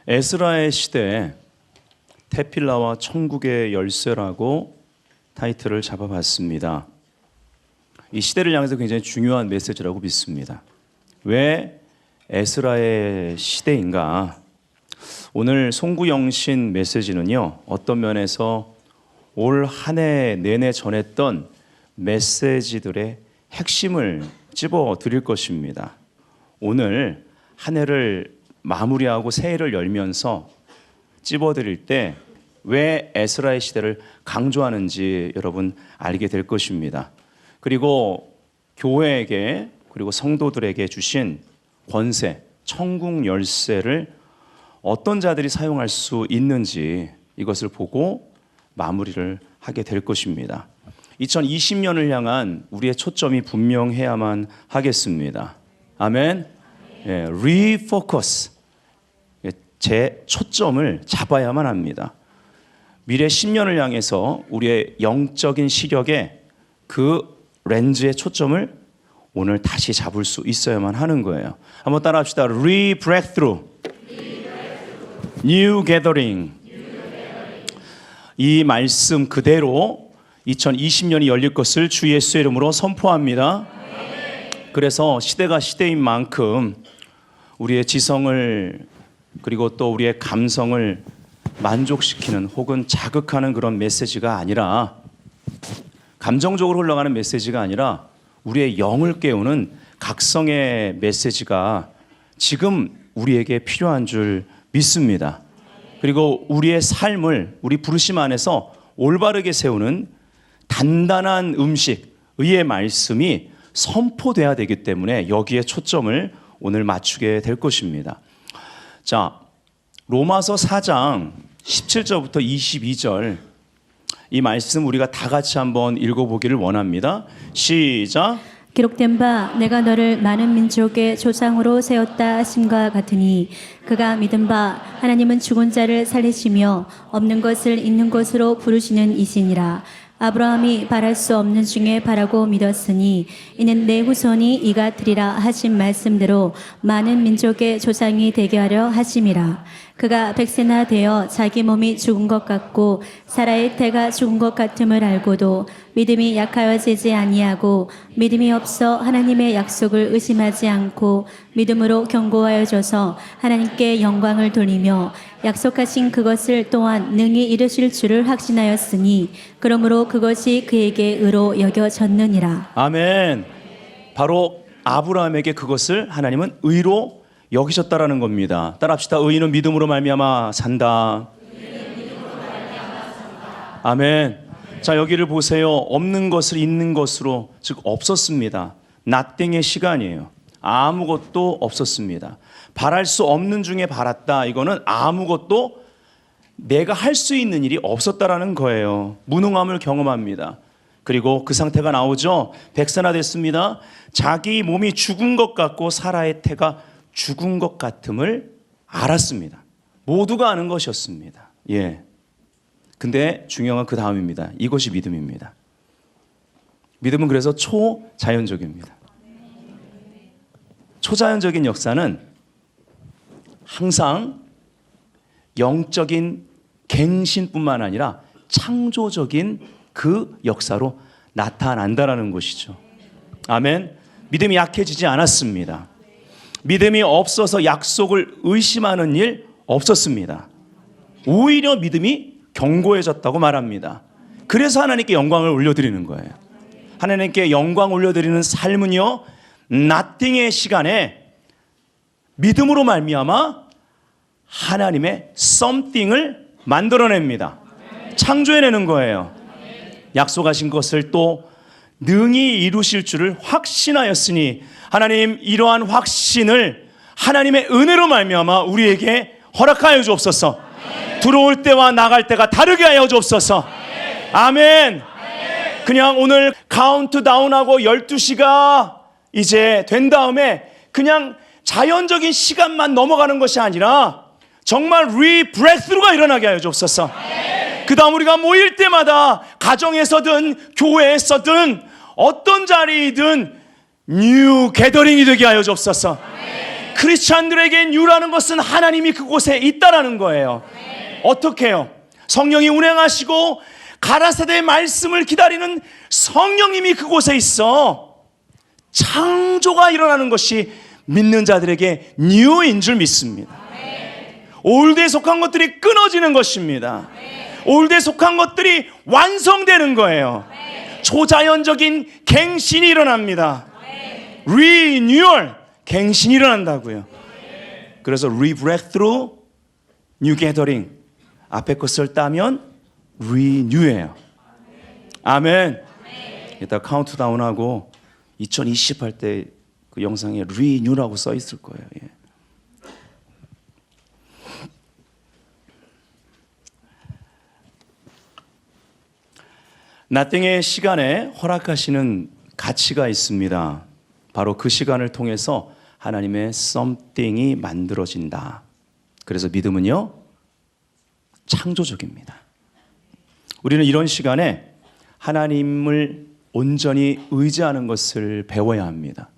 에스라의 시대에 테필라와 천국의 열쇠라고 타이틀을 잡아봤습니다. 이 시대를 향해서 굉장히 중요한 메시지라고 믿습니다. 왜 에스라의 시대인가? 오늘 송구영신 메시지는요, 어떤 면에서 올 한 해 내내 전했던 메시지들의 핵심을 찝어 드릴 것입니다. 오늘 한 해를 마무리하고 새해를 열면서 찝어 드릴 때 왜 에스라의 시대를 강조하는지 여러분 알게 될 것입니다. 그리고 교회에게 그리고 성도들에게 주신 권세, 천국 열쇠를 어떤 자들이 사용할 수 있는지 이것을 보고 마무리를 하게 될 것입니다. 2020년을 향한 우리의 초점이 분명해야만 하겠습니다. 아멘. 리포커스. 제 초점을 잡아야만 합니다. 미래 10년을 향해서 우리의 영적인 시력에 그 렌즈의 초점을 오늘 다시 잡을 수 있어야만 하는 거예요. 한번 따라합시다. Re-breakthrough. New gathering. 이 말씀 그대로 2020년이 열릴 것을 주 예수의 이름으로 선포합니다. 그래서 시대가 시대인 만큼 우리의 지성을 그리고 또 우리의 감성을 만족시키는 혹은 자극하는 그런 메시지가 아니라, 감정적으로 흘러가는 메시지가 아니라 우리의 영을 깨우는 각성의 메시지가 지금 우리에게 필요한 줄 믿습니다. 그리고 우리의 삶을 우리 부르심 안에서 올바르게 세우는 단단한 음식, 의의 말씀이 선포돼야 되기 때문에 여기에 초점을 오늘 맞추게 될 것입니다. 자, 로마서 4장 17절부터 22절 이 말씀 우리가 다 같이 한번 읽어보기를 원합니다. 시작. 기록된 바 내가 너를 많은 민족의 조상으로 세웠다 하심과 같으니 그가 믿은 바 하나님은 죽은 자를 살리시며 없는 것을 있는 것으로 부르시는 이시니라. 아브라함이 바랄 수 없는 중에 바라고 믿었으니 이는 내 후손이 이가 되리라 하신 말씀대로 많은 민족의 조상이 되게 하려 하심이라. 그가 백세나 되어 자기 몸이 죽은 것 같고 사라의 태가 죽은 것 같음을 알고도 믿음이 약하여지지 아니하고 믿음이 없어 하나님의 약속을 의심하지 않고 믿음으로 견고하여져서 하나님께 영광을 돌리며 약속하신 그것을 또한 능히 이루실 줄을 확신하였으니 그러므로 그것이 그에게 의로 여겨졌느니라. 아멘. 바로 아브라함에게 그것을 하나님은 의로 여기셨다라는 겁니다. 따라합시다. 의인은 믿음으로 말미암아 산다. 아멘. 자, 여기를 보세요. 없는 것을 있는 것으로, 즉 없었습니다. nothing의 시간이에요. 아무것도 없었습니다. 바랄 수 없는 중에 바랐다. 이거는 아무것도 내가 할 수 있는 일이 없었다라는 거예요. 무능함을 경험합니다. 그리고 그 상태가 나오죠. 백세나 됐습니다. 자기 몸이 죽은 것 같고 사라의 태가 죽은 것 같음을 알았습니다. 모두가 아는 것이었습니다. 예. 근데 중요한 건 그 다음입니다. 이것이 믿음입니다. 믿음은 그래서 초자연적입니다. 초자연적인 역사는 항상 영적인 갱신뿐만 아니라 창조적인 그 역사로 나타난다라는 것이죠. 아멘. 믿음이 약해지지 않았습니다. 믿음이 없어서 약속을 의심하는 일 없었습니다. 오히려 믿음이 견고해졌다고 말합니다. 그래서 하나님께 영광을 올려드리는 거예요. 하나님께 영광 올려드리는 삶은요, nothing의 시간에 믿음으로 말미암아 하나님의 something을 만들어냅니다. 창조해내는 거예요. 약속하신 것을 또 능히 이루실 줄을 확신하였으니 하나님, 이러한 확신을 하나님의 은혜로 말미암아 우리에게 허락하여 주옵소서. 들어올 때와 나갈 때가 다르게 하여 주옵소서. 아멘. 그냥 오늘 카운트다운하고 12시가 이제 된 다음에 그냥 자연적인 시간만 넘어가는 것이 아니라 정말 리브레이크가 일어나게 하여 주옵소서. 그 다음 우리가 모일 때마다 가정에서든 교회에서든 어떤 자리이든 뉴 게더링이 되게 하여 주옵소서. 크리스찬들에게 뉴라는 것은 하나님이 그곳에 있다라는 거예요. 어떻게 해요? 성령이 운행하시고 가라사대의 말씀을 기다리는 성령님이 그곳에 있어 창조가 일어나는 것이 믿는 자들에게 뉴인 줄 믿습니다. 올드에 속한 것들이 끊어지는 것입니다. 올드에 속한 것들이 완성되는 거예요. 초자연적인 갱신이 일어납니다. 리뉴얼, 갱신이 일어난다고요. 그래서 re-breakthrough, new gathering. 앞에 것을 따면 renew,예요. 아멘. 이따 카운트다운하고 2020 할 때 그 영상에 renew라고 써 있을 거예요. 예. 나띵의 시간에 허락하시는 가치가 있습니다. 바로 그 시간을 통해서 하나님의 something이 만들어진다. 그래서 믿음은요, 창조적입니다. 우리는 이런 시간에 하나님을 온전히 의지하는 것을 배워야 합니다.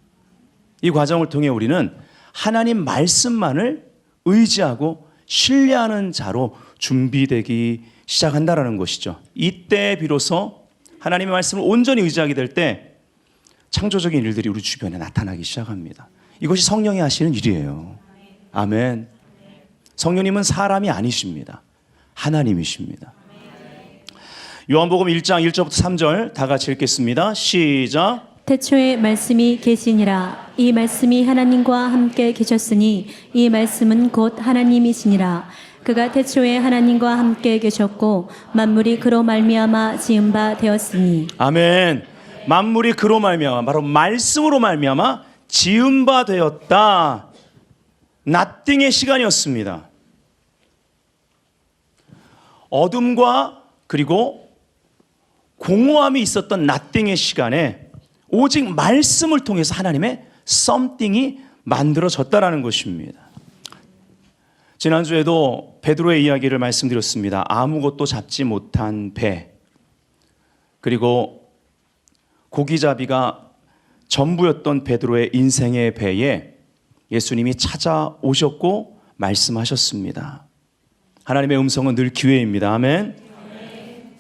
이 과정을 통해 우리는 하나님 말씀만을 의지하고 신뢰하는 자로 준비되기 시작한다는 것이죠. 이때 비로소 하나님의 말씀을 온전히 의지하게 될 때 창조적인 일들이 우리 주변에 나타나기 시작합니다. 이것이 성령이 하시는 일이에요. 아멘. 성령님은 사람이 아니십니다. 하나님이십니다. 요한복음 1장 1절부터 3절 다 같이 읽겠습니다. 시작. 태초에 말씀이 계시니라. 이 말씀이 하나님과 함께 계셨으니 이 말씀은 곧 하나님이시니라. 그가 태초에 하나님과 함께 계셨고 만물이 그로 말미암아 지은 바 되었으니. 아멘. 만물이 그로 말미암아, 바로 말씀으로 말미암아 지은 바 되었다. 나띵의 시간이었습니다. 어둠과 그리고 공허함이 있었던 나띵의 시간에 오직 말씀을 통해서 하나님의 something이 만들어졌다라는 것입니다. 지난주에도 베드로의 이야기를 말씀드렸습니다. 아무것도 잡지 못한 배, 그리고 고기잡이가 전부였던 베드로의 인생의 배에 예수님이 찾아오셨고 말씀하셨습니다. 하나님의 음성은 늘 기회입니다. 아멘.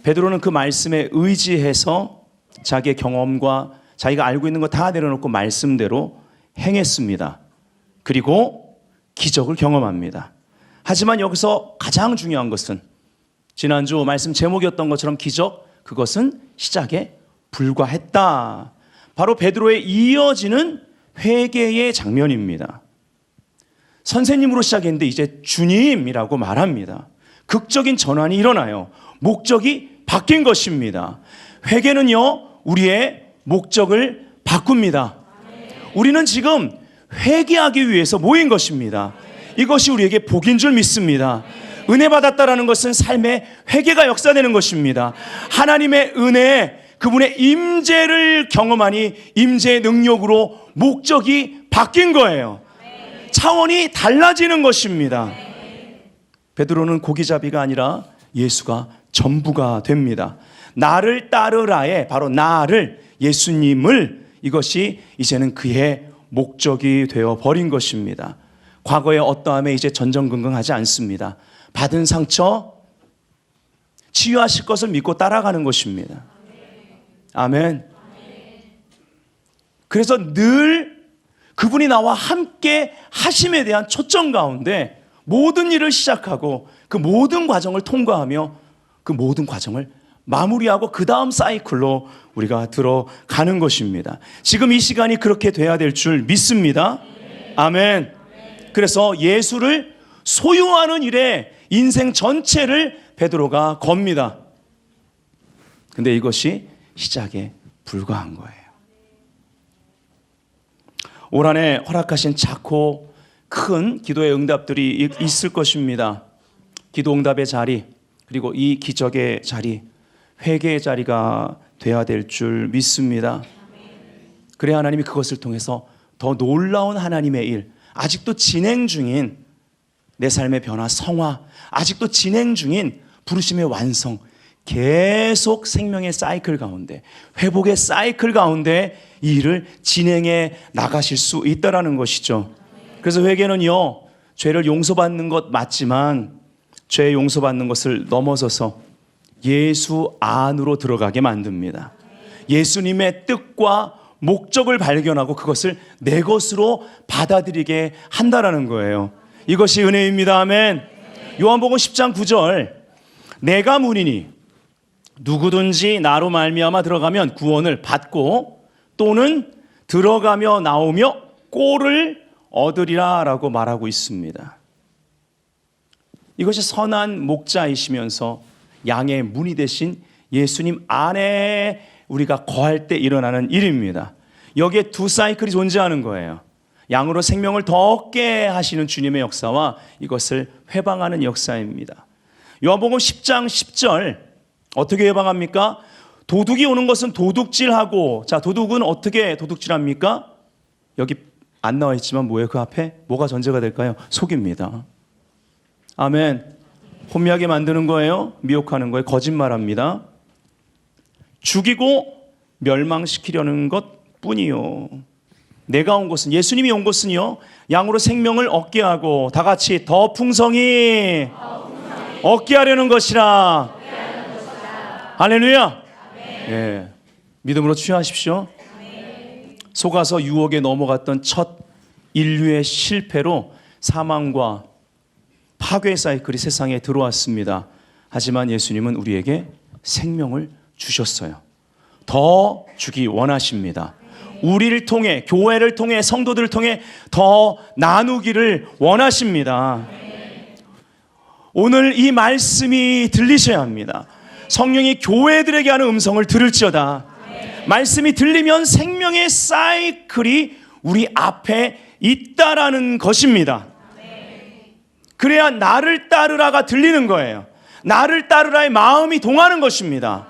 베드로는 그 말씀에 의지해서 자기의 경험과 자기가 알고 있는 거 다 내려놓고 말씀대로 행했습니다. 그리고 기적을 경험합니다. 하지만 여기서 가장 중요한 것은 지난주 말씀 제목이었던 것처럼 기적, 그것은 시작에 불과했다. 바로 베드로의 이어지는 회개의 장면입니다. 선생님으로 시작했는데 이제 주님이라고 말합니다. 극적인 전환이 일어나요. 목적이 바뀐 것입니다. 회개는요, 우리의 목적을 바꿉니다. 우리는 지금 회개하기 위해서 모인 것입니다. 이것이 우리에게 복인 줄 믿습니다. 은혜 받았다라는 것은 삶의 회개가 역사되는 것입니다. 하나님의 은혜, 그분의 임재를 경험하니 임재의 능력으로 목적이 바뀐 거예요. 차원이 달라지는 것입니다. 베드로는 고기잡이가 아니라 예수가 전부가 됩니다. 나를 따르라에 바로 나를, 예수님을, 이것이 이제는 그의 목적이 되어 버린 것입니다. 과거의 어떠함에 이제 전전긍긍하지 않습니다. 받은 상처 치유하실 것을 믿고 따라가는 것입니다. 아멘. 그래서 늘 그분이 나와 함께 하심에 대한 초점 가운데 모든 일을 시작하고 그 모든 과정을 통과하며 그 모든 과정을 마무리하고 그 다음 사이클로 우리가 들어가는 것입니다. 지금 이 시간이 그렇게 돼야 될 줄 믿습니다. 아멘. 그래서 예수를 소유하는 일에 인생 전체를 베드로가 겁니다. 근데 이것이 시작에 불과한 거예요. 올 한 해 허락하신 작고 큰 기도의 응답들이 있을 것입니다. 기도 응답의 자리, 그리고 이 기적의 자리, 회개의 자리가 돼야 될 줄 믿습니다. 그래야 하나님이 그것을 통해서 더 놀라운 하나님의 일, 아직도 진행 중인 내 삶의 변화, 성화, 아직도 진행 중인 부르심의 완성, 계속 생명의 사이클 가운데, 회복의 사이클 가운데 이 일을 진행해 나가실 수 있다라는 것이죠. 그래서 회개는요, 죄를 용서받는 것 맞지만 죄 용서받는 것을 넘어서서 예수 안으로 들어가게 만듭니다. 예수님의 뜻과 목적을 발견하고 그것을 내 것으로 받아들이게 한다라는 거예요. 이것이 은혜입니다. 아멘. 요한복음 10장 9절, 내가 문이니 누구든지 나로 말미암아 들어가면 구원을 받고 또는 들어가며 나오며 꼴을 얻으리라 라고 말하고 있습니다. 이것이 선한 목자이시면서 양의 문이 되신 예수님 안에 우리가 거할 때 일어나는 일입니다. 여기에 두 사이클이 존재하는 거예요. 양으로 생명을 더 얻게 하시는 주님의 역사와 이것을 회방하는 역사입니다. 요한복음 10장 10절 어떻게 회방합니까? 도둑이 오는 것은 도둑질하고, 자, 도둑은 어떻게 도둑질합니까? 여기 안 나와 있지만 뭐예요? 그 앞에 뭐가 전제가 될까요? 속입니다. 아멘. 혼미하게 만드는 거예요. 미혹하는 거예요. 거짓말합니다. 죽이고 멸망시키려는 것 뿐이요. 내가 온 것은, 예수님이 온 것은요, 양으로 생명을 얻게 하고, 다 같이 더 풍성히 얻게 하려는 것이라. 할렐루야. 예. 믿음으로 취하십시오. 속아서 유혹에 넘어갔던 첫 인류의 실패로 사망과 파괴 사이클이 세상에 들어왔습니다. 하지만 예수님은 우리에게 생명을 주셨어요. 더 주기 원하십니다. 우리를 통해, 교회를 통해, 성도들을 통해 더 나누기를 원하십니다. 오늘 이 말씀이 들리셔야 합니다. 성령이 교회들에게 하는 음성을 들을지어다. 말씀이 들리면 생명의 사이클이 우리 앞에 있다라는 것입니다. 그래야 나를 따르라가 들리는 거예요. 나를 따르라의 마음이 동하는 것입니다.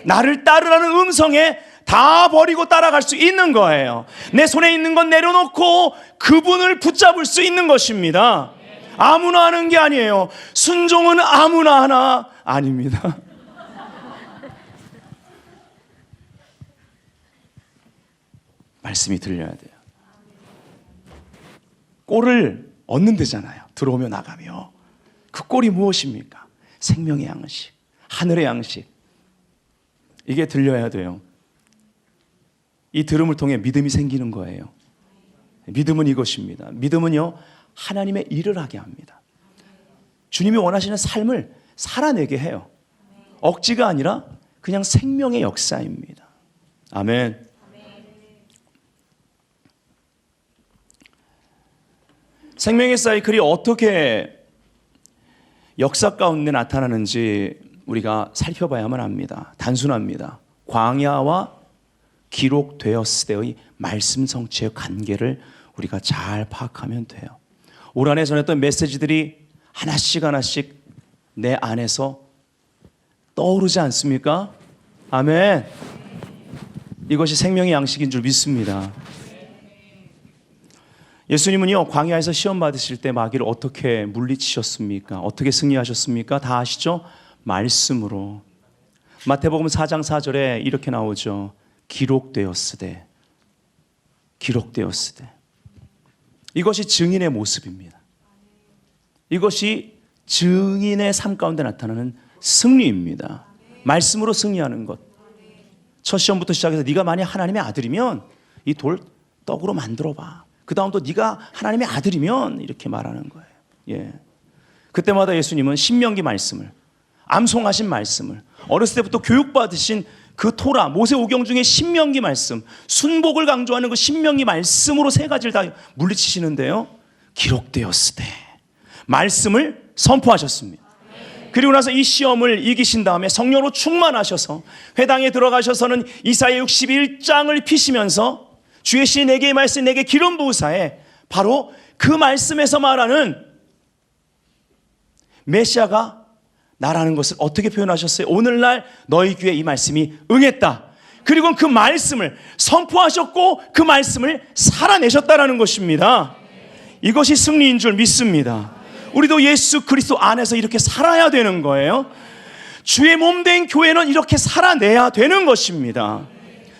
나를 따르라는 음성에 다 버리고 따라갈 수 있는 거예요. 내 손에 있는 건 내려놓고 그분을 붙잡을 수 있는 것입니다. 아무나 하는 게 아니에요. 순종은 아무나 하나 아닙니다. 말씀이 들려야 돼요. 꼴을 얻는 데잖아요. 들어오며 나가며. 그 꼴이 무엇입니까? 생명의 양식, 하늘의 양식. 이게 들려야 돼요. 이 들음을 통해 믿음이 생기는 거예요. 믿음은 이것입니다. 믿음은요, 하나님의 일을 하게 합니다. 주님이 원하시는 삶을 살아내게 해요. 억지가 아니라 그냥 생명의 역사입니다. 아멘. 생명의 사이클이 어떻게 역사 가운데 나타나는지 우리가 살펴봐야만 합니다. 단순합니다. 광야와 기록되었을 때의 말씀 성취의 관계를 우리가 잘 파악하면 돼요. 올 한해 전했던 메시지들이 하나씩 하나씩 내 안에서 떠오르지 않습니까? 아멘. 이것이 생명의 양식인 줄 믿습니다. 예수님은요, 광야에서 시험 받으실 때 마귀를 어떻게 물리치셨습니까? 어떻게 승리하셨습니까? 다 아시죠? 말씀으로. 마태복음 4장 4절에 이렇게 나오죠. 기록되었으되. 기록되었으되. 이것이 증인의 모습입니다. 이것이 증인의 삶 가운데 나타나는 승리입니다. 말씀으로 승리하는 것. 첫 시험부터 시작해서 네가 만약 하나님의 아들이면 이 돌 떡으로 만들어봐. 그 다음도 네가 하나님의 아들이면 이렇게 말하는 거예요. 예. 그때마다 예수님은 신명기 말씀을, 암송하신 말씀을, 어렸을 때부터 교육받으신 그 토라, 모세오경 중에 신명기 말씀, 순복을 강조하는 그 신명기 말씀으로 세 가지를 다 물리치시는데요. 기록되었으되 말씀을 선포하셨습니다. 그리고 나서 이 시험을 이기신 다음에 성령으로 충만하셔서 회당에 들어가셔서는 이사야 61장을 피시면서 주의 시 내게 말씀 내게 기름 부으사에 바로 그 말씀에서 말하는 메시아가 나라는 것을 어떻게 표현하셨어요? 오늘날 너희 귀에 이 말씀이 응했다. 그리고 그 말씀을 선포하셨고 그 말씀을 살아내셨다라는 것입니다. 이것이 승리인 줄 믿습니다. 우리도 예수 그리스도 안에서 이렇게 살아야 되는 거예요. 주의 몸 된 교회는 이렇게 살아내야 되는 것입니다.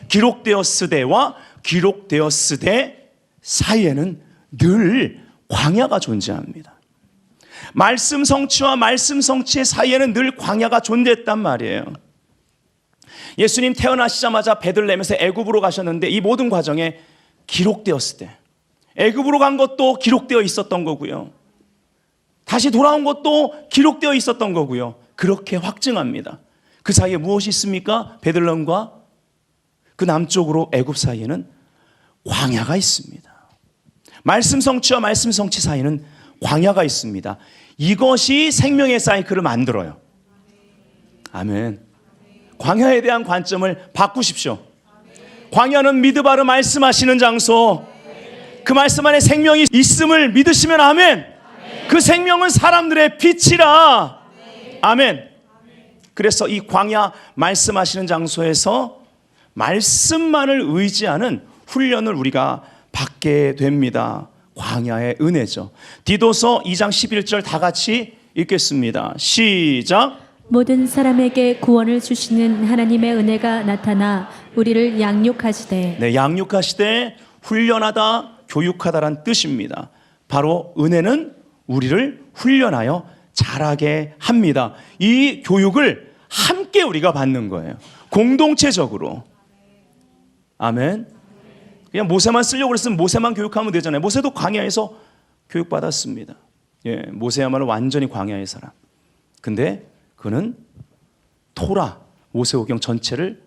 기록되었으되와 기록되었으되 사이에는 늘 광야가 존재합니다. 말씀 성취와 말씀 성취의 사이에는 늘 광야가 존재했단 말이에요. 예수님 태어나시자마자 베들레헴에서 애굽으로 가셨는데 이 모든 과정에 기록되었을 때 애굽으로 간 것도 기록되어 있었던 거고요. 다시 돌아온 것도 기록되어 있었던 거고요. 그렇게 확증합니다. 그 사이에 무엇이 있습니까? 베들레헴과 그 남쪽으로 애굽 사이에는 광야가 있습니다. 말씀 성취와 말씀 성취 사이에는 광야가 있습니다. 이것이 생명의 사이클을 만들어요. 아멘. 광야에 대한 관점을 바꾸십시오. 광야는 미드바르 말씀하시는 장소, 그 말씀 안에 생명이 있음을 믿으시면 아멘. 그 생명은 사람들의 빛이라. 아멘. 그래서 이 광야 말씀하시는 장소에서 말씀만을 의지하는 훈련을 우리가 받게 됩니다. 광야의 은혜죠. 디도서 2장 11절 다 같이 읽겠습니다. 시작. 모든 사람에게 구원을 주시는 하나님의 은혜가 나타나 우리를 양육하시되. 네, 양육하시되 훈련하다, 교육하다란 뜻입니다. 바로 은혜는 우리를 훈련하여 자라게 합니다. 이 교육을 함께 우리가 받는 거예요. 공동체적으로. 아멘. 그냥 모세만 쓰려고 그랬으면 모세만 교육하면 되잖아요. 모세도 광야에서 교육받았습니다. 예, 모세야말로 완전히 광야의 사람. 근데 그는 토라, 모세오경 전체를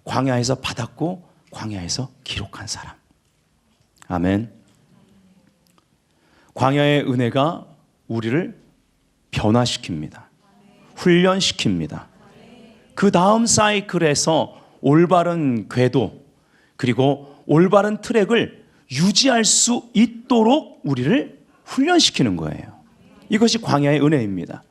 광야에서 받았고 광야에서 기록한 사람. 아멘. 광야의 은혜가 우리를 변화시킵니다. 훈련시킵니다. 그 다음 사이클에서 올바른 궤도 그리고 올바른 트랙을 유지할 수 있도록 우리를 훈련시키는 거예요. 이것이 광야의 은혜입니다.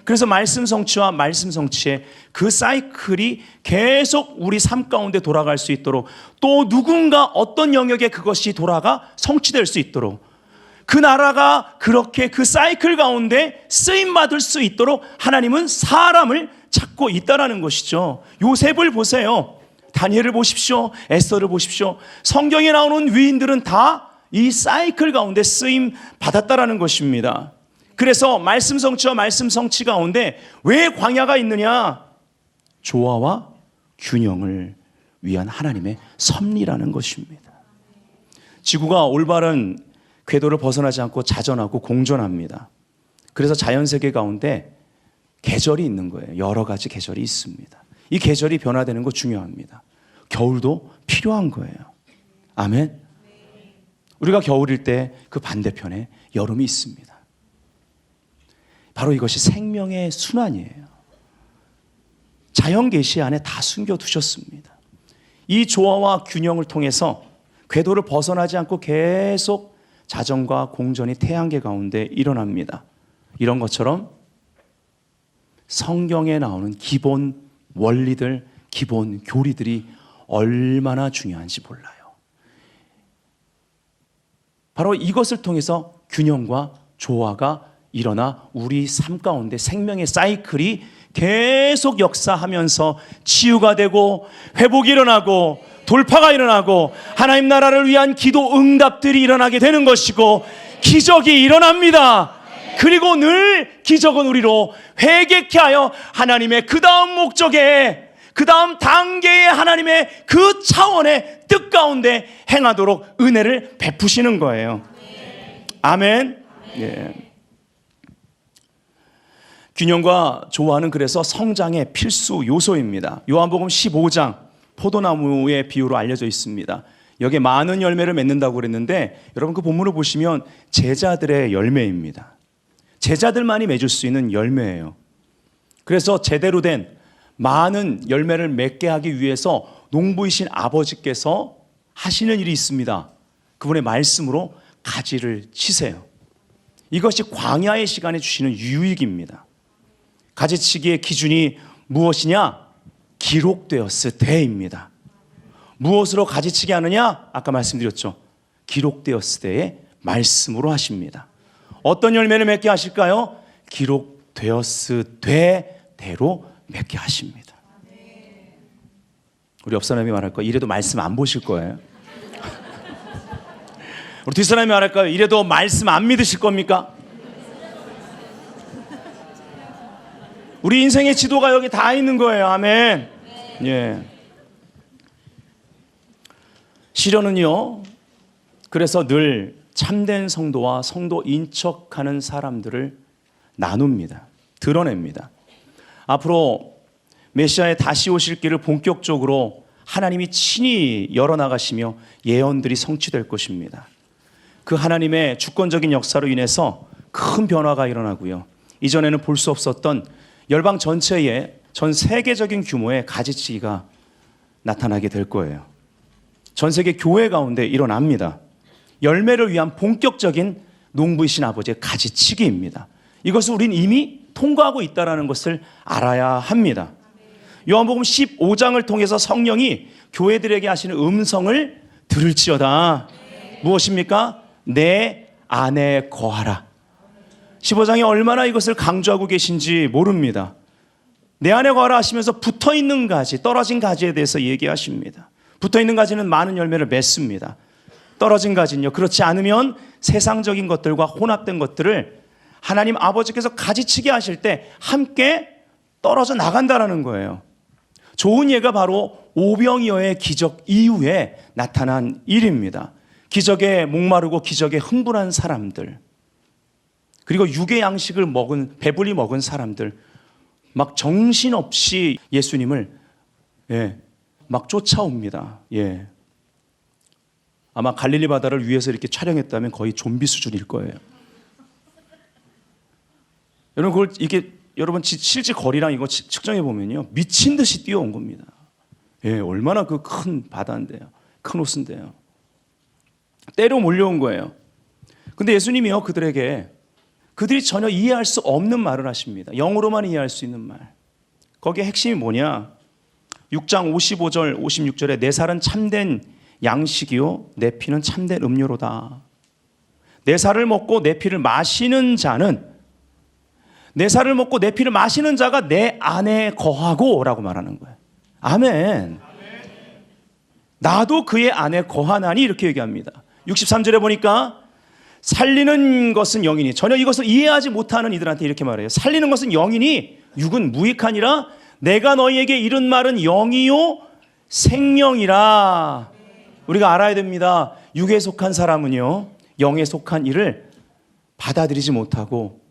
그래서 말씀 성취와 말씀 성취의 그 사이클이 계속 우리 삶 가운데 돌아갈 수 있도록, 또 누군가 어떤 영역에 그것이 돌아가 성취될 수 있도록, 그 나라가 그렇게 그 사이클 가운데 쓰임받을 수 있도록 하나님은 사람을 찾고 있다라는 것이죠. 요셉을 보세요. 다니엘을 보십시오. 에스더를 보십시오. 성경에 나오는 위인들은 다 이 사이클 가운데 쓰임 받았다라는 것입니다. 그래서 말씀 성취와 말씀 성취 가운데 왜 광야가 있느냐? 조화와 균형을 위한 하나님의 섭리라는 것입니다. 지구가 올바른 궤도를 벗어나지 않고 자전하고 공존합니다. 그래서 자연세계 가운데 계절이 있는 거예요. 여러 가지 계절이 있습니다. 이 계절이 변화되는 거 중요합니다. 겨울도 필요한 거예요. 아멘. 우리가 겨울일 때 그 반대편에 여름이 있습니다. 바로 이것이 생명의 순환이에요. 자연 계시 안에 다 숨겨두셨습니다. 이 조화와 균형을 통해서 궤도를 벗어나지 않고 계속 자전과 공전이 태양계 가운데 일어납니다. 이런 것처럼 성경에 나오는 기본 원리들, 기본 교리들이 얼마나 중요한지 몰라요. 바로 이것을 통해서 균형과 조화가 일어나 우리 삶 가운데 생명의 사이클이 계속 역사하면서 치유가 되고 회복이 일어나고 돌파가 일어나고 하나님 나라를 위한 기도 응답들이 일어나게 되는 것이고 기적이 일어납니다. 그리고 늘 기적은 우리로 회개케 하여 하나님의 그 다음 목적에, 그 다음 단계의 하나님의 그 차원의 뜻 가운데 행하도록 은혜를 베푸시는 거예요. 아멘. 예. 균형과 조화는 그래서 성장의 필수 요소입니다. 요한복음 15장 포도나무의 비유로 알려져 있습니다. 여기에 많은 열매를 맺는다고 그랬는데 여러분 그 본문을 보시면 제자들의 열매입니다. 제자들만이 맺을 수 있는 열매예요. 그래서 제대로 된 많은 열매를 맺게 하기 위해서 농부이신 아버지께서 하시는 일이 있습니다. 그분의 말씀으로 가지를 치세요. 이것이 광야의 시간에 주시는 유익입니다. 가지치기의 기준이 무엇이냐? 기록되었을 때입니다. 무엇으로 가지치기 하느냐? 아까 말씀드렸죠. 기록되었을 때의 말씀으로 하십니다. 어떤 열매를 맺게 하실까요? 기록되었을 때대로 맺게 하십니다. 우리 옆 사람이 말할 거예요. 이래도 말씀 안 보실 거예요. 우리 뒷사람이 말할까요? 이래도 말씀 안 믿으실 겁니까? 우리 인생의 지도가 여기 다 있는 거예요. 아멘. 예. 시련은요, 그래서 늘 참된 성도와 성도인 척하는 사람들을 나눕니다. 드러냅니다. 앞으로 메시아의 다시 오실 길을 본격적으로 하나님이 친히 열어나가시며 예언들이 성취될 것입니다. 그 하나님의 주권적인 역사로 인해서 큰 변화가 일어나고요. 이전에는 볼 수 없었던 열방 전체에 전 세계적인 규모의 가지치기가 나타나게 될 거예요. 전 세계 교회 가운데 일어납니다. 열매를 위한 본격적인 농부이신 아버지의 가지치기입니다. 이것을 우린 이미 통과하고 있다는 것을 알아야 합니다. 요한복음 15장을 통해서 성령이 교회들에게 하시는 음성을 들을지어다. 무엇입니까? 내 안에 거하라. 15장에 얼마나 이것을 강조하고 계신지 모릅니다. 내 안에 거하라 하시면서 붙어있는 가지, 떨어진 가지에 대해서 얘기하십니다. 붙어있는 가지는 많은 열매를 맺습니다. 떨어진 가지는요, 그렇지 않으면 세상적인 것들과 혼합된 것들을 하나님 아버지께서 가지치게 하실 때 함께 떨어져 나간다는 거예요. 좋은 예가 바로 오병이어의 기적 이후에 나타난 일입니다. 기적에 목마르고 기적에 흥분한 사람들, 그리고 육의 양식을 먹은, 배불리 먹은 사람들, 막 정신없이 예수님을 막 쫓아옵니다. 아마 갈릴리 바다를 위에서 이렇게 촬영했다면 거의 좀비 수준일 거예요. 여러분, 그걸 이게 여러분 실제 거리랑 이거 측정해 보면요, 미친 듯이 뛰어온 겁니다. 얼마나 그 큰 바다인데요, 큰 호수인데요. 때로 몰려온 거예요. 근데 예수님이요, 그들이 전혀 이해할 수 없는 말을 하십니다. 영어로만 이해할 수 있는 말. 거기에 핵심이 뭐냐? 6장 55절 56절에 내 살은 참된 양식이요 내 피는 참된 음료로다. 내 살을 먹고 내 피를 마시는 자는, 내 살을 먹고 내 피를 마시는 자가 내 안에 거하고 라고 말하는 거예요. 아멘. 나도 그의 안에 거하나니 이렇게 얘기합니다. 63절에 보니까 살리는 것은 영이니, 전혀 이것을 이해하지 못하는 이들한테 이렇게 말해요. 살리는 것은 영이니 육은 무익하니라. 내가 너희에게 이른 말은 영이요 생명이라. 우리가 알아야 됩니다. 육에 속한 사람은요, 영에 속한 일을 받아들이지 못하고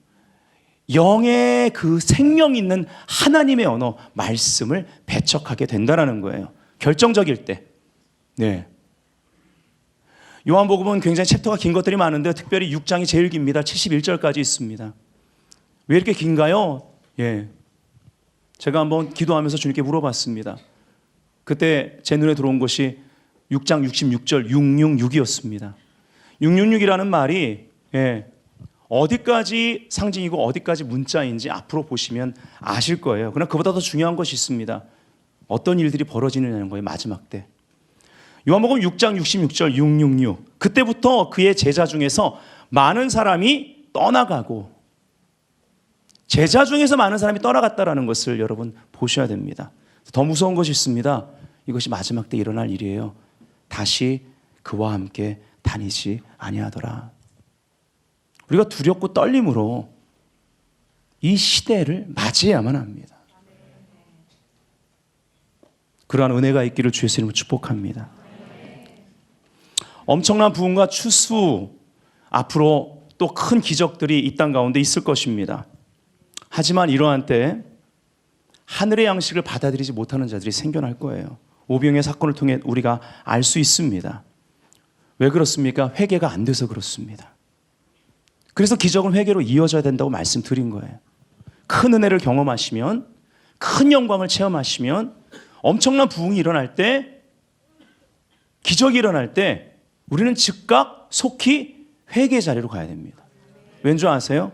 영의 그 생명 있는 하나님의 언어, 말씀을 배척하게 된다는 거예요. 결정적일 때. 요한복음은 굉장히 챕터가 긴 것들이 많은데 특별히 6장이 제일 깁니다. 71절까지 있습니다. 왜 이렇게 긴가요? 제가 한번 기도하면서 주님께 물어봤습니다. 그때 제 눈에 들어온 것이 6장 66절 666이었습니다. 666이라는 말이 어디까지 상징이고 어디까지 문자인지 앞으로 보시면 아실 거예요. 그러나 그보다 더 중요한 것이 있습니다. 어떤 일들이 벌어지느냐는 거예요. 마지막 때. 요한복음 6장 66절 666. 그때부터 그의 제자 중에서 많은 사람이 떠나가고, 제자 중에서 많은 사람이 떠나갔다라는 것을 여러분 보셔야 됩니다. 더 무서운 것이 있습니다. 이것이 마지막 때 일어날 일이에요. 다시 그와 함께 다니지 아니하더라. 우리가 두렵고 떨림으로 이 시대를 맞이해야만 합니다. 그러한 은혜가 있기를 주의 이름으로 축복합니다. 엄청난 부흥과 추수, 앞으로 또 큰 기적들이 이 땅 가운데 있을 것입니다. 하지만 이러한 때 하늘의 양식을 받아들이지 못하는 자들이 생겨날 거예요. 오병이의 사건을 통해 우리가 알 수 있습니다. 왜 그렇습니까? 회개가 안 돼서 그렇습니다. 그래서 기적은 회개로 이어져야 된다고 말씀드린 거예요. 큰 은혜를 경험하시면, 큰 영광을 체험하시면, 엄청난 부흥이 일어날 때, 기적이 일어날 때 우리는 즉각 속히 회개 자리로 가야 됩니다. 왠지 아세요?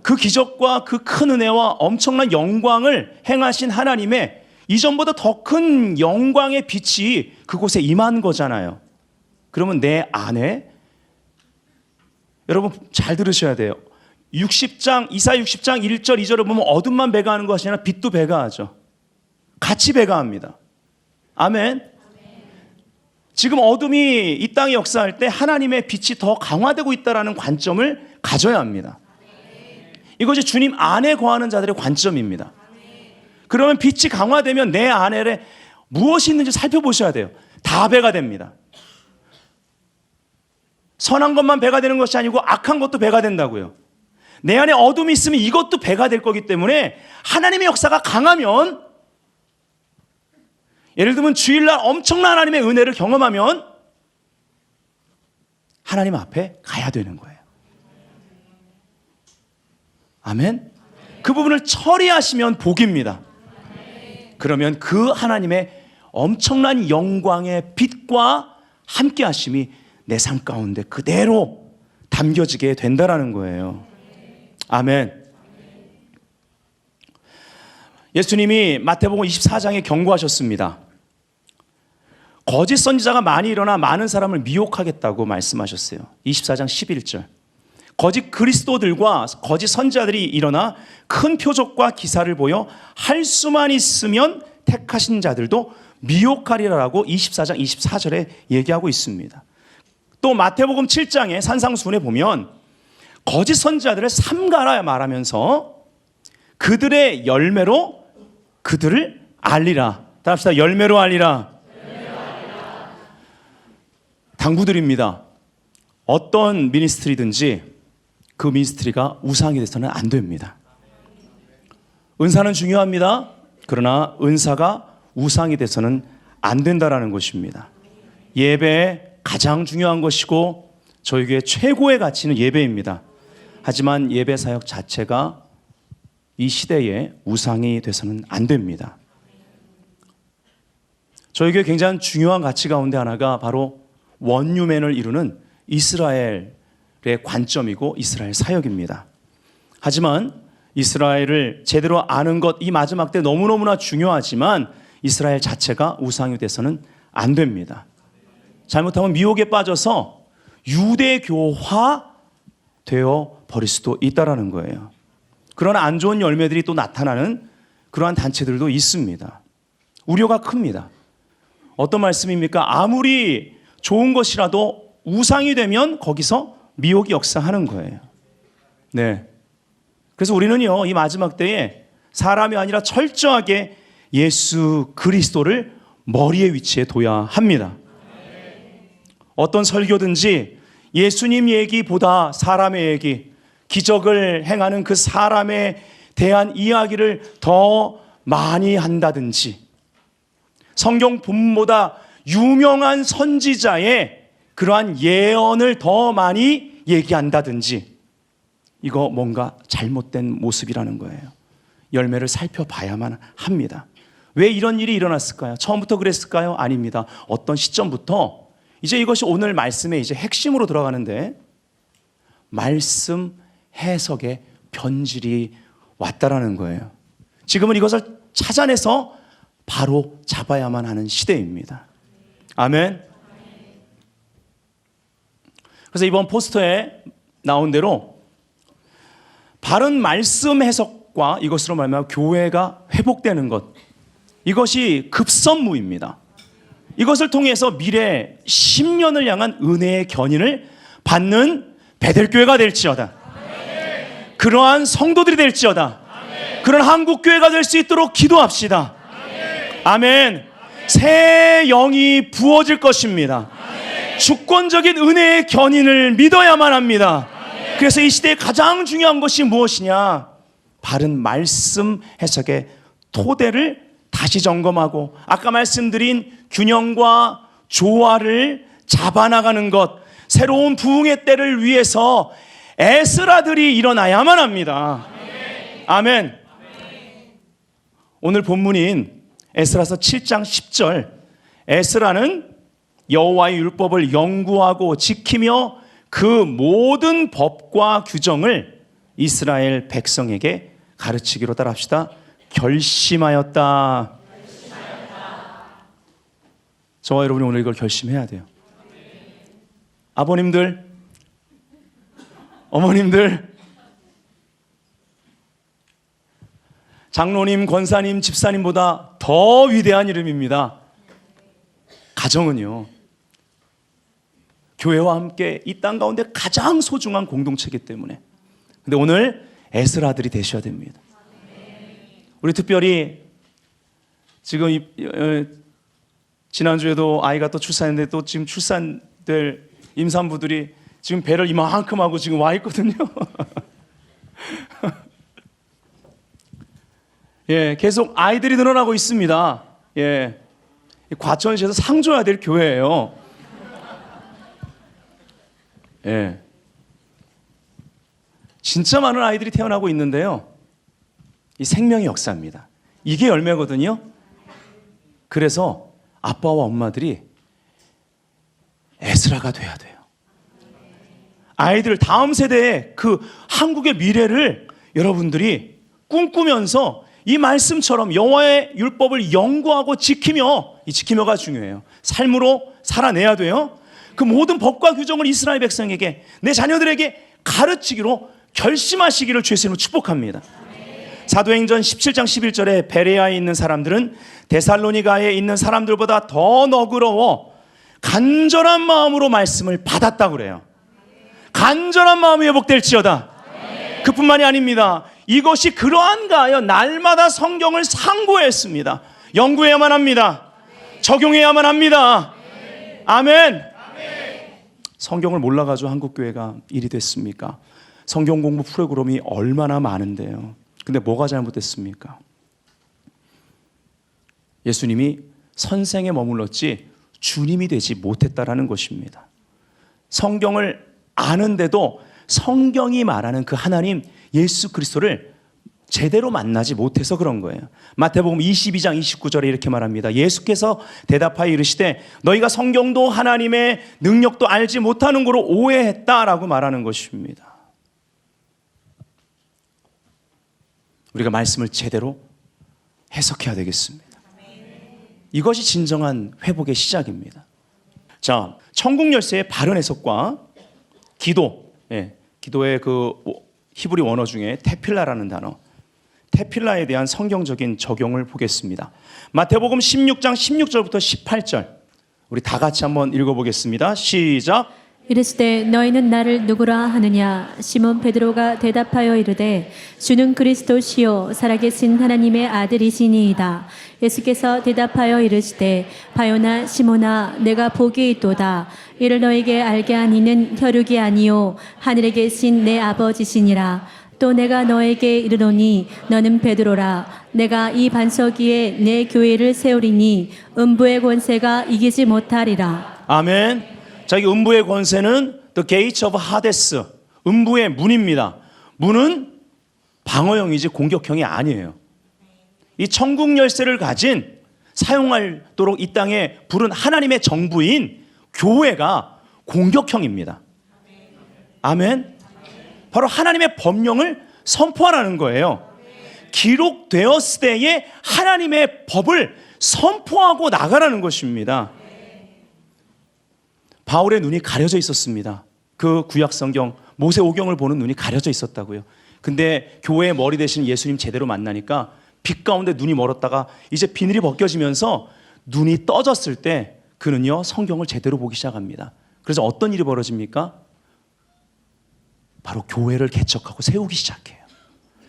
그 기적과 그 큰 은혜와 엄청난 영광을 행하신 하나님의 이전보다 더 큰 영광의 빛이 그곳에 임한 거잖아요. 그러면 내 안에, 여러분 잘 들으셔야 돼요. 60장, 이사야 60장 1절 2절을 보면 어둠만 배가하는 것이 아니라 빛도 배가하죠. 같이 배가합니다. 아멘. 지금 어둠이 이 땅에 역사할 때 하나님의 빛이 더 강화되고 있다는 관점을 가져야 합니다. 이것이 주님 안에 거하는 자들의 관점입니다. 그러면 빛이 강화되면 내 안에 무엇이 있는지 살펴보셔야 돼요. 다 배가 됩니다. 선한 것만 배가 되는 것이 아니고 악한 것도 배가 된다고요. 내 안에 어둠이 있으면 이것도 배가 될 거기 때문에 하나님의 역사가 강하면, 예를 들면 주일날 엄청난 하나님의 은혜를 경험하면 하나님 앞에 가야 되는 거예요. 아멘. 그 부분을 처리하시면 복입니다. 그러면 그 하나님의 엄청난 영광의 빛과 함께 하심이 내 삶 가운데 그대로 담겨지게 된다라는 거예요. 아멘. 예수님이 마태복음 24장에 경고하셨습니다. 거짓 선지자가 많이 일어나 많은 사람을 미혹하겠다고 말씀하셨어요. 24장 11절. 거짓 그리스도들과 거짓 선지자들이 일어나 큰 표적과 기사를 보여 할 수만 있으면 택하신 자들도 미혹하리라라고 24장 24절에 얘기하고 있습니다. 또 마태복음 7장에 산상수훈에 보면 거짓 선지자들을 삼가라 말하면서 그들의 열매로 그들을 알리라. 다 합시다. 열매로 알리라. 당부드립니다. 어떤 미니스트리든지 그 미니스트리가 우상이 돼서는 안 됩니다. 은사는 중요합니다. 그러나 은사가 우상이 돼서는 안 된다라는 것입니다. 예배에 가장 중요한 것이고 저희 교회 최고의 가치는 예배입니다. 하지만 예배 사역 자체가 이 시대에 우상이 돼서는 안 됩니다. 저희 교회 굉장히 중요한 가치 가운데 하나가 바로 원유맨을 이루는 이스라엘의 관점이고 이스라엘 사역입니다. 하지만 이스라엘을 제대로 아는 것, 이 마지막 때 너무너무나 중요하지만 이스라엘 자체가 우상이 돼서는 안 됩니다. 잘못하면 미혹에 빠져서 유대교화 되어 버릴 수도 있다라는 거예요. 그런 안 좋은 열매들이 또 나타나는 그러한 단체들도 있습니다. 우려가 큽니다. 어떤 말씀입니까? 아무리 좋은 것이라도 우상이 되면 거기서 미혹이 역사하는 거예요. 네. 그래서 우리는요, 이 마지막 때에 사람이 아니라 철저하게 예수 그리스도를 머리에 위치해 둬야 합니다. 어떤 설교든지 예수님 얘기보다 사람의 얘기, 기적을 행하는 그 사람에 대한 이야기를 더 많이 한다든지, 성경 본문보다 유명한 선지자의 그러한 예언을 더 많이 얘기한다든지, 이거 뭔가 잘못된 모습이라는 거예요. 열매를 살펴봐야만 합니다. 왜 이런 일이 일어났을까요? 처음부터 그랬을까요? 아닙니다. 어떤 시점부터, 이제 이것이 오늘 말씀의 이제 핵심으로 들어가는데, 말씀 해석의 변질이 왔다라는 거예요. 지금은 이것을 찾아내서 바로 잡아야만 하는 시대입니다. 아멘. 그래서 이번 포스터에 나온 대로 바른 말씀 해석과 이것으로 말하면 교회가 회복되는 것, 이것이 급선무입니다. 이것을 통해서 미래 10년을 향한 은혜의 견인을 받는 베델교회가 될지어다. 그러한 성도들이 될지어다. 그런 한국교회가 될 수 있도록 기도합시다. 아멘. 새 영이 부어질 것입니다. 주권적인 은혜의 견인을 믿어야만 합니다. 그래서 이 시대에 가장 중요한 것이 무엇이냐? 바른 말씀 해석의 토대를 다시 점검하고 아까 말씀드린 균형과 조화를 잡아나가는 것, 새로운 부흥의 때를 위해서 에스라들이 일어나야만 합니다. 아멘. 오늘 본문인 에스라서 7장 10절, 에스라는 여호와의 율법을 연구하고 지키며 그 모든 법과 규정을 이스라엘 백성에게 가르치기로 따라합시다. 결심하였다. 저와 여러분이 오늘 이걸 결심해야 돼요. 아버님들, 어머님들, 장로님, 권사님, 집사님보다 더 위대한 이름입니다. 가정은요, 교회와 함께 이 땅 가운데 가장 소중한 공동체이기 때문에. 근데 오늘 에스라들이 되셔야 됩니다. 우리 특별히 지금 지난주에도 아이가 또 출산했는데 또 지금 출산될 임산부들이 지금 배를 이만큼 하고 지금 와 있거든요. 예, 계속 아이들이 늘어나고 있습니다. 예, 과천시에서 상줘야 될 교회예요. 예, 진짜 많은 아이들이 태어나고 있는데요. 이 생명의 역사입니다. 이게 열매거든요. 그래서 아빠와 엄마들이 에스라가 돼야 돼요. 아이들 다음 세대의 그 한국의 미래를 여러분들이 꿈꾸면서 이 말씀처럼 여호와의 율법을 연구하고 지키며가 중요해요. 삶으로 살아내야 돼요. 그 모든 법과 규정을 이스라엘 백성에게, 내 자녀들에게 가르치기로 결심하시기를 주의 이름으로 축복합니다. 사도행전 17장 11절에 베레아에 있는 사람들은 데살로니가에 있는 사람들보다 더 너그러워 간절한 마음으로 말씀을 받았다고 그래요. 간절한 마음이 회복될지어다. 그뿐만이 아닙니다. 이것이 그러한가 하여 날마다 성경을 상고했습니다. 연구해야만 합니다. 적용해야만 합니다. 아멘. 성경을 몰라가지고 한국교회가 일이 됐습니까? 성경 공부 프로그램이 얼마나 많은데요. 근데 뭐가 잘못됐습니까? 예수님이 선생에 머물렀지 주님이 되지 못했다라는 것입니다. 성경을 아는데도 성경이 말하는 그 하나님 예수 그리스도를 제대로 만나지 못해서 그런 거예요. 마태복음 22장 29절에 이렇게 말합니다. 예수께서 대답하여 이르시되 너희가 성경도 하나님의 능력도 알지 못하는 거로 오해했다라고 말하는 것입니다. 우리가 말씀을 제대로 해석해야 되겠습니다. 이것이 진정한 회복의 시작입니다. 자, 천국 열쇠의 바른 해석과 기도, 기도의 그 히브리 원어 중에 테필라라는 단어, 테필라에 대한 성경적인 적용을 보겠습니다. 마태복음 16장 16절부터 18절 우리 다 같이 한번 읽어보겠습니다. 시작. 이르시되 너희는 나를 누구라 하느냐? 시몬 베드로가 대답하여 이르되 주는 그리스도시요 살아계신 하나님의 아들이시니이다. 예수께서 대답하여 이르시되 바요나 시몬아 내가 복이 있도다. 이를 너에게 알게 하니는 혈육이 아니요 하늘에 계신 내 아버지시니라. 또 내가 너에게 이르노니 너는 베드로라. 내가 이 반석 위에 내 교회를 세우리니 음부의 권세가 이기지 못하리라. 아멘. 자, 이 음부의 권세는 The Gates of Hades, 음부의 문입니다. 문은 방어형이지 공격형이 아니에요. 이 천국 열쇠를 가진 사용하도록 이 땅에 부른 하나님의 정부인 교회가 공격형입니다. 아멘. 바로 하나님의 법령을 선포하라는 거예요. 기록되었을 때에 하나님의 법을 선포하고 나가라는 것입니다. 바울의 눈이 가려져 있었습니다. 그 구약 성경 모세오경을 보는 눈이 가려져 있었다고요. 근데 교회의 머리 대신 예수님 제대로 만나니까 빛 가운데 눈이 멀었다가 이제 비늘이 벗겨지면서 눈이 떠졌을 때 그는요 성경을 제대로 보기 시작합니다. 그래서 어떤 일이 벌어집니까? 바로 교회를 개척하고 세우기 시작해요.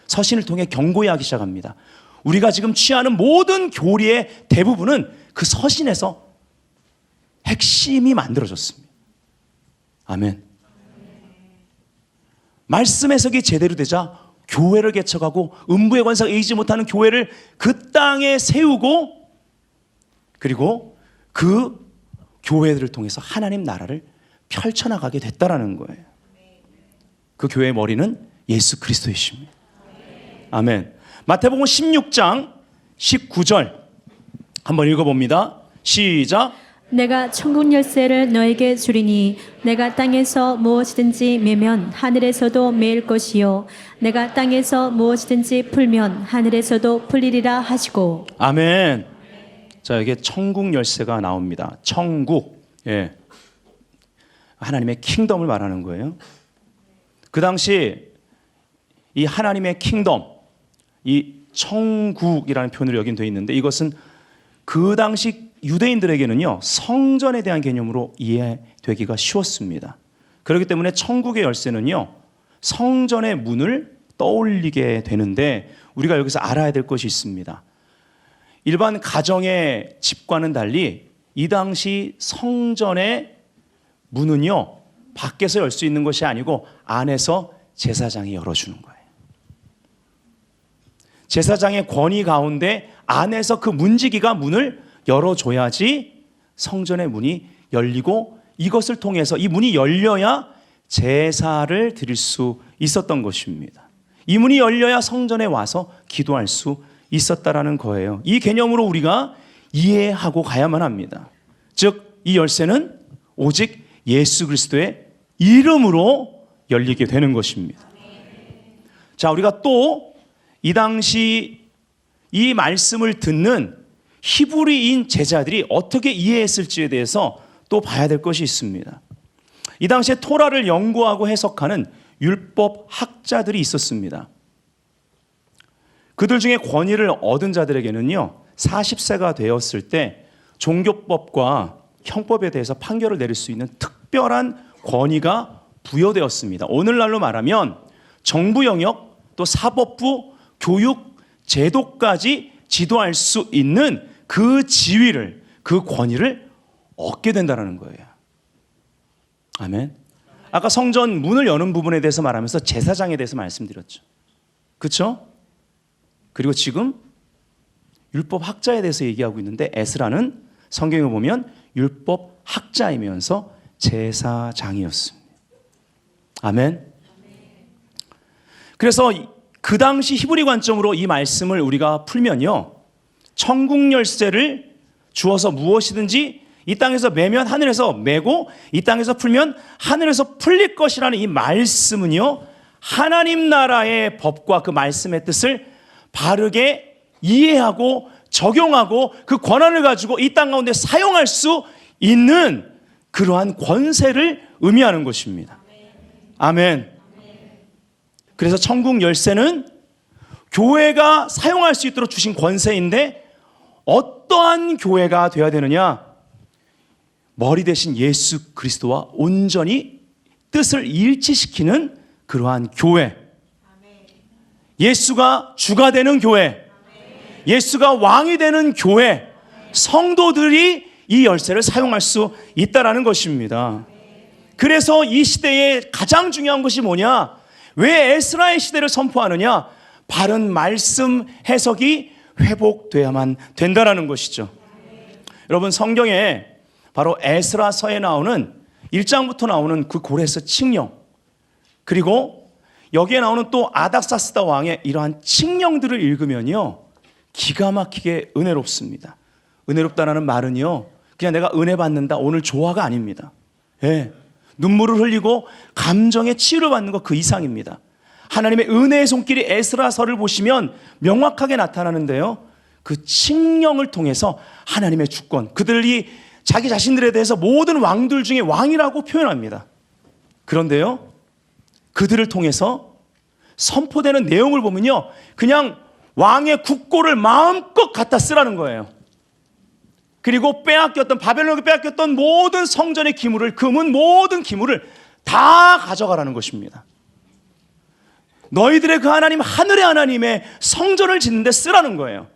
서신을 통해 경고하기 시작합니다. 우리가 지금 취하는 모든 교리의 대부분은 그 서신에서 핵심이 만들어졌습니다. 아멘. 말씀 해석이 제대로 되자 교회를 개척하고 음부의 권세가 이기지 못하는 교회를 그 땅에 세우고 그리고 그 교회들을 통해서 하나님 나라를 펼쳐나가게 됐다라는 거예요. 그 교회의 머리는 예수 그리스도이십니다. 아멘. 마태복음 16장 19절 한번 읽어봅니다. 시작. 내가 천국 열쇠를 너에게 주리니 내가 땅에서 무엇이든지 매면 하늘에서도 매일 것이요 내가 땅에서 무엇이든지 풀면 하늘에서도 풀리리라 하시고. 아멘. 자, 여기에 천국 열쇠가 나옵니다. 천국, 하나님의 킹덤을 말하는 거예요. 그 당시 이 하나님의 킹덤, 이 천국이라는 표현으로 여긴 되어 있는데 이것은 그 당시 유대인들에게는요, 성전에 대한 개념으로 이해되기가 쉬웠습니다. 그렇기 때문에 천국의 열쇠는요, 성전의 문을 떠올리게 되는데, 우리가 여기서 알아야 될 것이 있습니다. 일반 가정의 집과는 달리 이 당시 성전의 문은요, 밖에서 열 수 있는 것이 아니고 안에서 제사장이 열어주는 거예요. 제사장의 권위 가운데 안에서 그 문지기가 문을 열어줘야지 성전의 문이 열리고, 이것을 통해서 이 문이 열려야 제사를 드릴 수 있었던 것입니다. 이 문이 열려야 성전에 와서 기도할 수 있었다라는 거예요. 이 개념으로 우리가 이해하고 가야만 합니다. 즉, 이 열쇠는 오직 예수 그리스도의 이름으로 열리게 되는 것입니다. 자, 우리가 또 이 당시 이 말씀을 듣는 히브리인 제자들이 어떻게 이해했을지에 대해서 또 봐야 될 것이 있습니다. 이 당시에 토라를 연구하고 해석하는 율법 학자들이 있었습니다. 그들 중에 권위를 얻은 자들에게는요, 40세가 되었을 때 종교법과 형법에 대해서 판결을 내릴 수 있는 특별한 권위가 부여되었습니다. 오늘날로 말하면 정부 영역, 또 사법부, 교육, 제도까지 지도할 수 있는 그 지위를, 그 권위를 얻게 된다는 거예요. 아멘. 아까 성전 문을 여는 부분에 대해서 말하면서 제사장에 대해서 말씀드렸죠. 그렇죠? 그리고 지금 율법 학자에 대해서 얘기하고 있는데, 에스라는 성경에 보면 율법 학자이면서 제사장이었습니다. 아멘. 그래서 그 당시 히브리 관점으로 이 말씀을 우리가 풀면요, 천국 열쇠를 주어서 무엇이든지 이 땅에서 매면 하늘에서 매고, 이 땅에서 풀면 하늘에서 풀릴 것이라는 이 말씀은요, 하나님 나라의 법과 그 말씀의 뜻을 바르게 이해하고 적용하고 그 권한을 가지고 이 땅 가운데 사용할 수 있는 그러한 권세를 의미하는 것입니다. 아멘. 그래서 천국 열쇠는 교회가 사용할 수 있도록 주신 권세인데, 어떠한 교회가 되어야 되느냐? 머리 대신 예수 그리스도와 온전히 뜻을 일치시키는 그러한 교회. 예수가 주가 되는 교회, 예수가 왕이 되는 교회, 성도들이 이 열쇠를 사용할 수 있다라는 것입니다. 그래서 이 시대에 가장 중요한 것이 뭐냐? 왜 에스라의 시대를 선포하느냐? 바른 말씀 해석이 회복돼야만 된다라는 것이죠. 여러분, 성경에 바로 에스라서에 나오는 1장부터 나오는 그 고레스 칙령, 그리고 여기에 나오는 또 아닥사스다 왕의 이러한 칙령들을 읽으면요, 기가 막히게 은혜롭습니다. 은혜롭다라는 말은요, 그냥 내가 은혜 받는다, 오늘 조화가 아닙니다. 예, 눈물을 흘리고 감정의 치유를 받는 것 그 이상입니다. 하나님의 은혜의 손길이 에스라서를 보시면 명확하게 나타나는데요, 그 칙령을 통해서 하나님의 주권, 그들이 자기 자신들에 대해서 모든 왕들 중에 왕이라고 표현합니다. 그런데요, 그들을 통해서 선포되는 내용을 보면요, 그냥 왕의 국고를 마음껏 갖다 쓰라는 거예요. 그리고 바벨론에게 빼앗겼던 모든 성전의 기물을, 금은 모든 기물을 다 가져가라는 것입니다. 너희들의 그 하나님, 하늘의 하나님의 성전을 짓는 데 쓰라는 거예요.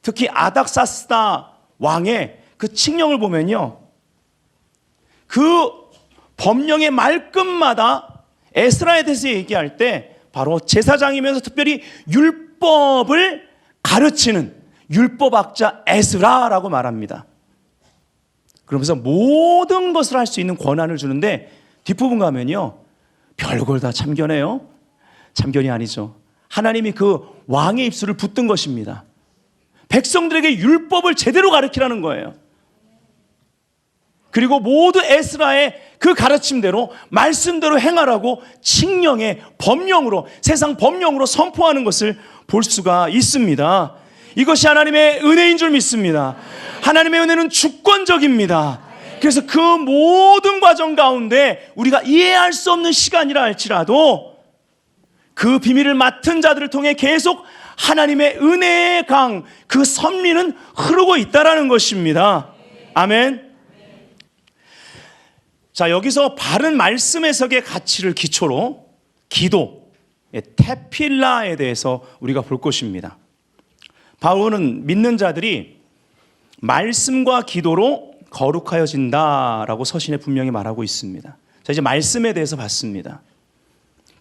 특히 아닥사스다 왕의 그 칙령을 보면요, 그 법령의 말끝마다 에스라에 대해서 얘기할 때 바로 제사장이면서 특별히 율법을 가르치는 율법학자 에스라라고 말합니다. 그러면서 모든 것을 할 수 있는 권한을 주는데, 뒷부분 가면요, 별걸 다 참견해요. 참견이 아니죠. 하나님이 그 왕의 입술을 붙든 것입니다. 백성들에게 율법을 제대로 가르치라는 거예요. 그리고 모두 에스라의 그 가르침대로 말씀대로 행하라고 칙령의 법령으로, 세상 법령으로 선포하는 것을 볼 수가 있습니다. 이것이 하나님의 은혜인 줄 믿습니다. 하나님의 은혜는 주권적입니다. 그래서 그 모든 과정 가운데 우리가 이해할 수 없는 시간이라 할지라도 그 비밀을 맡은 자들을 통해 계속 하나님의 은혜의 강, 그 선미는 흐르고 있다라는 것입니다. 아멘. 자, 여기서 바른 말씀 해석의 가치를 기초로 기도, 테필라에 대해서 우리가 볼 것입니다. 바울은 믿는 자들이 말씀과 기도로 거룩하여진다라고 서신에 분명히 말하고 있습니다. 자, 이제 말씀에 대해서 봤습니다.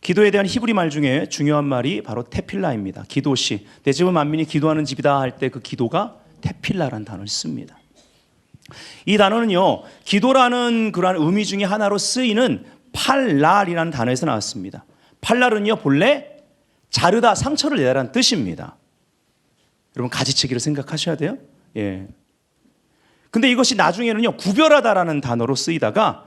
기도에 대한 히브리 말 중에 중요한 말이 바로 테필라입니다. 기도시, 내 집은 만민이 기도하는 집이다 할 때 그 기도가 테필라라는 단어를 씁니다. 이 단어는요, 기도라는 그러한 의미 중에 하나로 쓰이는 팔랄이라는 단어에서 나왔습니다. 팔랄은요, 본래 자르다, 상처를 내다라는 뜻입니다. 여러분, 가지치기를 생각하셔야 돼요. 예. 근데 이것이 나중에는요, 구별하다라는 단어로 쓰이다가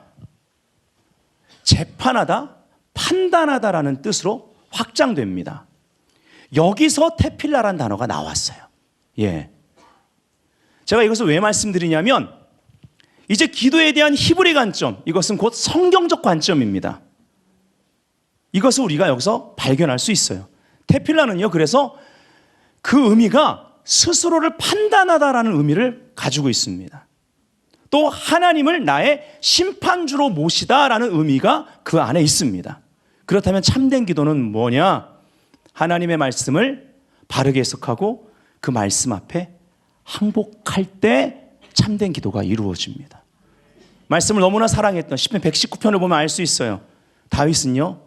재판하다, 판단하다라는 뜻으로 확장됩니다. 여기서 테필라라는 단어가 나왔어요. 예. 제가 이것을 왜 말씀드리냐면, 이제 기도에 대한 히브리 관점, 이것은 곧 성경적 관점입니다. 이것을 우리가 여기서 발견할 수 있어요. 테필라는요, 그래서 그 의미가 스스로를 판단하다라는 의미를 가지고 있습니다. 또 하나님을 나의 심판주로 모시다라는 의미가 그 안에 있습니다. 그렇다면 참된 기도는 뭐냐? 하나님의 말씀을 바르게 해석하고 그 말씀 앞에 항복할 때 참된 기도가 이루어집니다. 말씀을 너무나 사랑했던 시편 119편을 보면 알 수 있어요. 다윗은요,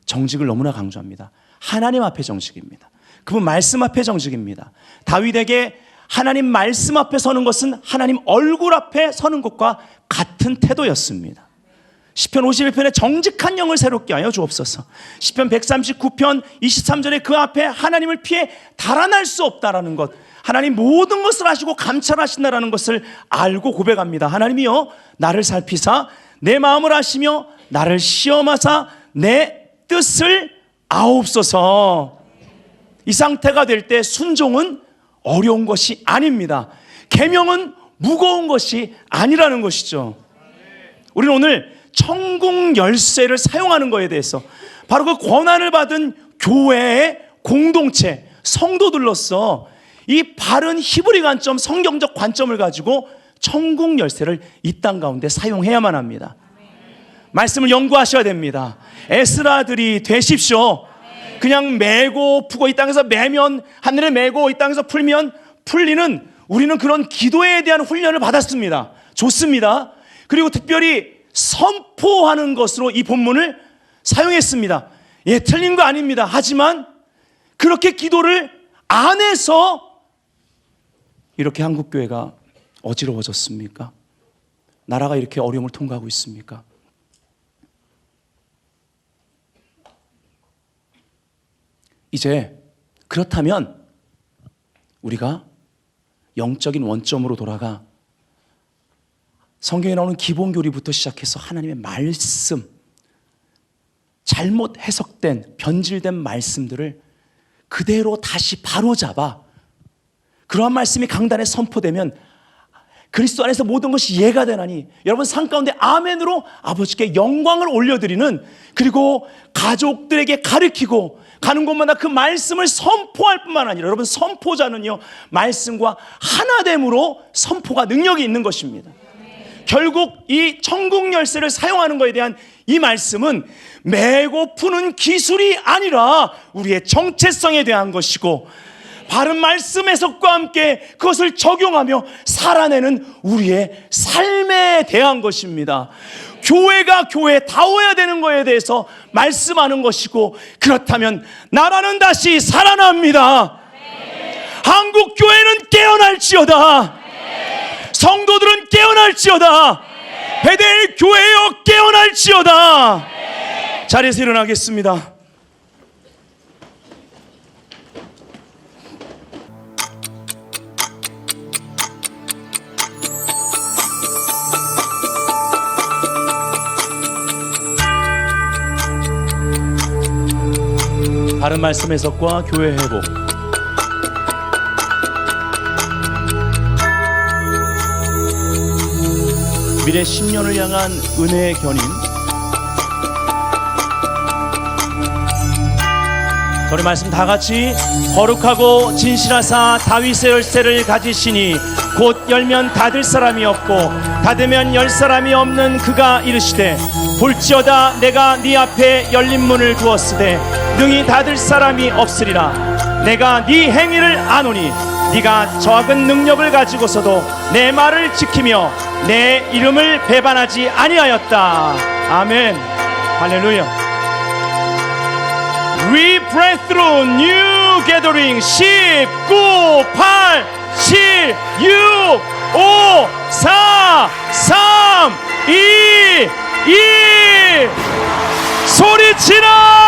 정직을 너무나 강조합니다. 하나님 앞에 정직입니다. 그분 말씀 앞에 정직입니다. 다윗에게 하나님 말씀 앞에 서는 것은 하나님 얼굴 앞에 서는 것과 같은 태도였습니다. 시편 51편에 정직한 영을 새롭게 하여 주옵소서. 시편 139편 23절에 그 앞에 하나님을 피해 달아날 수 없다라는 것, 하나님 모든 것을 아시고 감찰하신다라는 것을 알고 고백합니다. 하나님이여, 나를 살피사 내 마음을 아시며 나를 시험하사 내 뜻을 아옵소서. 이 상태가 될 때 순종은 어려운 것이 아닙니다. 계명은 무거운 것이 아니라는 것이죠. 우리는 오늘 천국 열쇠를 사용하는 것에 대해서, 바로 그 권한을 받은 교회의 공동체, 성도들로서 이 바른 히브리 관점, 성경적 관점을 가지고 천국 열쇠를 이 땅 가운데 사용해야만 합니다. 말씀을 연구하셔야 됩니다. 에스라들이 되십시오. 그냥 메고 푸고 이 땅에서 매면, 하늘에 메고 이 땅에서 풀면 풀리는, 우리는 그런 기도에 대한 훈련을 받았습니다. 좋습니다. 그리고 특별히 선포하는 것으로 이 본문을 사용했습니다. 예, 틀린 거 아닙니다. 하지만 그렇게 기도를 안 해서 이렇게 한국교회가 어지러워졌습니까? 나라가 이렇게 어려움을 통과하고 있습니까? 이제 그렇다면 우리가 영적인 원점으로 돌아가 성경에 나오는 기본 교리부터 시작해서 하나님의 말씀, 잘못 해석된, 변질된 말씀들을 그대로 다시 바로잡아 그러한 말씀이 강단에 선포되면 그리스도 안에서 모든 것이 이해가 되나니, 여러분 삶 가운데 아멘으로 아버지께 영광을 올려드리는, 그리고 가족들에게 가르치고 가는 곳마다 그 말씀을 선포할 뿐만 아니라, 여러분 선포자는요, 말씀과 하나됨으로 선포가 능력이 있는 것입니다. 결국 이 천국 열쇠를 사용하는 것에 대한 이 말씀은 메고 푸는 기술이 아니라 우리의 정체성에 대한 것이고, 바른 말씀 해석과 함께 그것을 적용하며 살아내는 우리의 삶에 대한 것입니다. 교회가 교회다워야 되는 것에 대해서 말씀하는 것이고, 그렇다면 나라는 다시 살아납니다. 한국 교회는 깨어날지어다. 성도들은 깨어날지어다. 베델 교회여 깨어날지어다. 자리에서 일어나겠습니다. 바른 말씀 해석과 교회 회복, 미래 10년을 향한 은혜의 견인, 우리 말씀 다 같이 거룩하고 진실하사 다윗의 열쇠를 가지시니 곧 열면 닫을 사람이 없고 닫으면 열 사람이 없는 그가 이르시되 볼지어다 내가 네 앞에 열린 문을 두었으되 능히 닫을 사람이 없으리라. 내가 네 행위를 아노니 네가 적은 능력을 가지고서도 내 말을 지키며 내 이름을 배반하지 아니하였다. 아멘. 할렐루야. We pray through new gathering 10, 9, 8, 7, 6, 5, 4, 3, 2, 1 소리 지나